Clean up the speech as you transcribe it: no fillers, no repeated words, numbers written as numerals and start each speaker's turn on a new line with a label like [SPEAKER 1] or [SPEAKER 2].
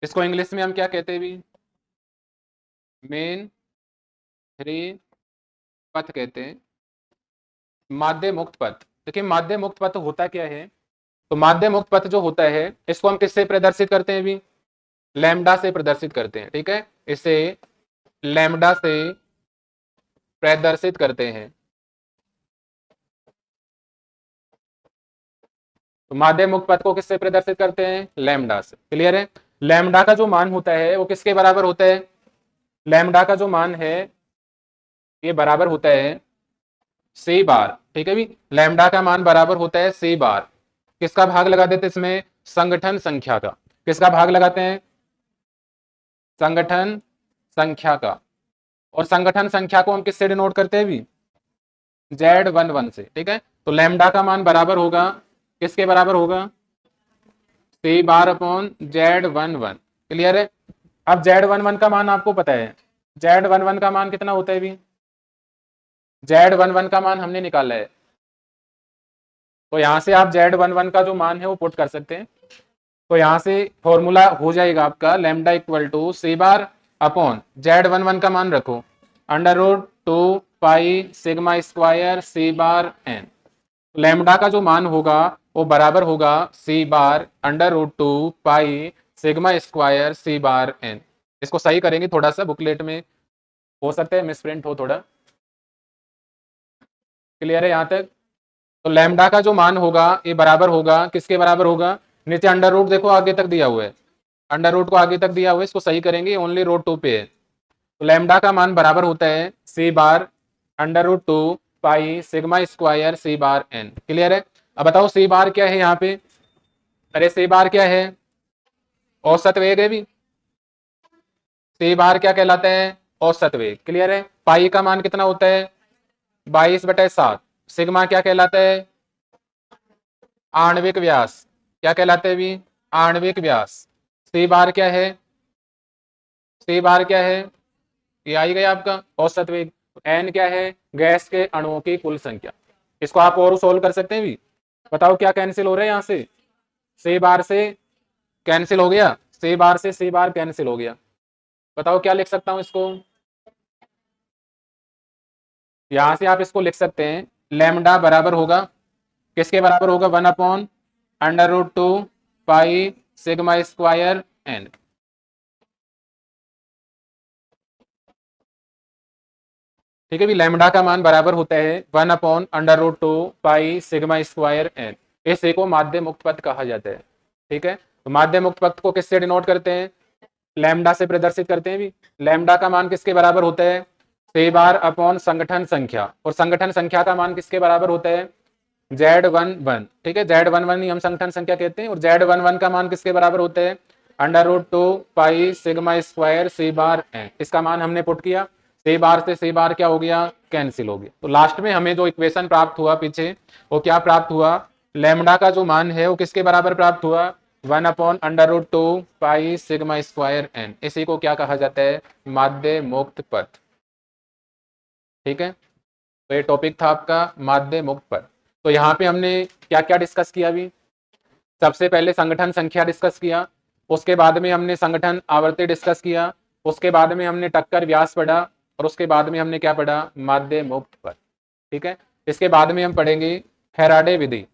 [SPEAKER 1] इसको इंग्लिश में हम क्या कहते हैं भी? मेन थ्री पथ कहते हैं। माध्य मुक्त पथ। देखिए माध्य मुक्त पथ होता क्या है? तो माध्य मुक्त पथ जो होता है इसको हम किससे प्रदर्शित करते हैं भी? लैम्डा से प्रदर्शित करते हैं। ठीक है, इसे लैम्डा से प्रदर्शित करते हैं। तो माध्य मुक्त पथ को किससे प्रदर्शित करते हैं? लैम्डा से। क्लियर है? लैम्डा का जो मान होता है वो किसके बराबर होता है? लैम्डा का जो मान है ये बराबर होता है सी बार। ठीक है भी, लैम्डा का मान बराबर होता है सी बार। किसका भाग लगा देते हैं इसमें? संगठन संख्या का। किसका भाग लगाते हैं? संगठन संख्या का। और संगठन संख्या को हम किससे डिनोट करते हैं भी? Z11 से। ठीक है, तो लैम्डा का मान बराबर होगा किसके बराबर होगा? C bar upon Z11। Clear है? अब Z11 का मान आपको पता है। Z11 का मान कितना होता है भी? Z11 का मान हमने निकाला है, तो यहां से आप Z11 का जो मान है वो पुट कर सकते हैं। तो यहां से फॉर्मूला हो जाएगा आपका lambda equal to C bar upon Z11 का मान रखो under root 2 pi sigma square C bar N. लैम्डा का जो मान होगा वो बराबर होगा C bar under root 2 pi sigma square C bar N. इसको सही करेंगे, थोड़ा सा बुकलेट में हो सकता है मिसप्रिंट हो थोड़ा। क्लियर है यहां तक? तो लैम्डा का जो मान होगा ये बराबर होगा किसके बराबर होगा? नीचे अंडर रूट देखो आगे तक दिया हुआ है, अंडर रूट को आगे तक दिया हुआ है, इसको सही करेंगे, ओनली रूट 2 पे है। तो लैम्डा का मान बराबर होता है C bar under root 2 pi sigma square C bar N. Clear है? अब बताओ सी बार क्या है यहाँ पे? अरे सी बार क्या है? औसत वेग है भी। सी बार क्या कहलाता है? औसत वेग। क्लियर है? पाई का मान कितना होता है? 22/7। सिग्मा क्या कहलाता है? आणविक व्यास। क्या कहलाते हैं भी? आणविक व्यास। सी बार क्या है? सी बार क्या है? ये आई गया आपका औसत वेग। एन क्या है? गैस के अणुओं की कुल संख्या। इसको आप और सोल्व कर सकते हैं भी। बताओ क्या कैंसिल हो रहा है यहां से? सी बार से कैंसिल हो गया, सी बार से सी बार कैंसिल हो गया। बताओ क्या लिख सकता हूं इसको? यहां से आप इसको लिख सकते हैं लैम्डा बराबर होगा किसके बराबर होगा? 1 upon under root 2 pi sigma square n. ठीक है भी, लैम्डा का मान बराबर होता है 1 upon under root 2 pi sigma square n. इसे को माध्य मुक्त पथ कहा जाता है। ठीक है, तो माध्य मुक्त पथ को किससे डिनोट करते हैं? लैम्डा से प्रदर्शित करते हैं भी। लैम्डा का मान किसके बराबर होता है? सी बार अपॉन संगठन संख्या, और संगठन संख्या का मान किसके बराबर होता है? Z11। ठीक है, Z11 ही हम संगठन संख्या कहते हैं, और Z11 का मान किसके बराबर होता है? Under root 2 pi sigma square C bar N. इसका मान हमने पुट किया, सी बार से सी बार क्या हो गया? कैंसिल हो गया। तो लास्ट में हमें जो इक्वेशन प्राप्त हुआ पीछे वो क्या प्राप्त हुआ? लैम्डा का जो मान है वो किसके बराबर प्राप्त हुआ? 1 upon under root 2 pi sigma square n. इसी को क्या कहा जाता है? माध्य मुक्त पथ। ठीक है, तो ये टॉपिक था आपका माध्य मुक्त पथ। तो यहाँ पे हमने क्या क्या डिस्कस किया अभी? सबसे पहले संगठन संख्या डिस्कस किया, उसके बाद में हमने संगठन आवर्ती डिस्कस किया, उसके बाद में हमने टक्कर व्यास पढ़ा, और उसके बाद में हमने क्या पढ़ा? माध्य मुक्त पथ। ठीक है, इसके बाद में हम पढ़ेंगे फैराडे विधि।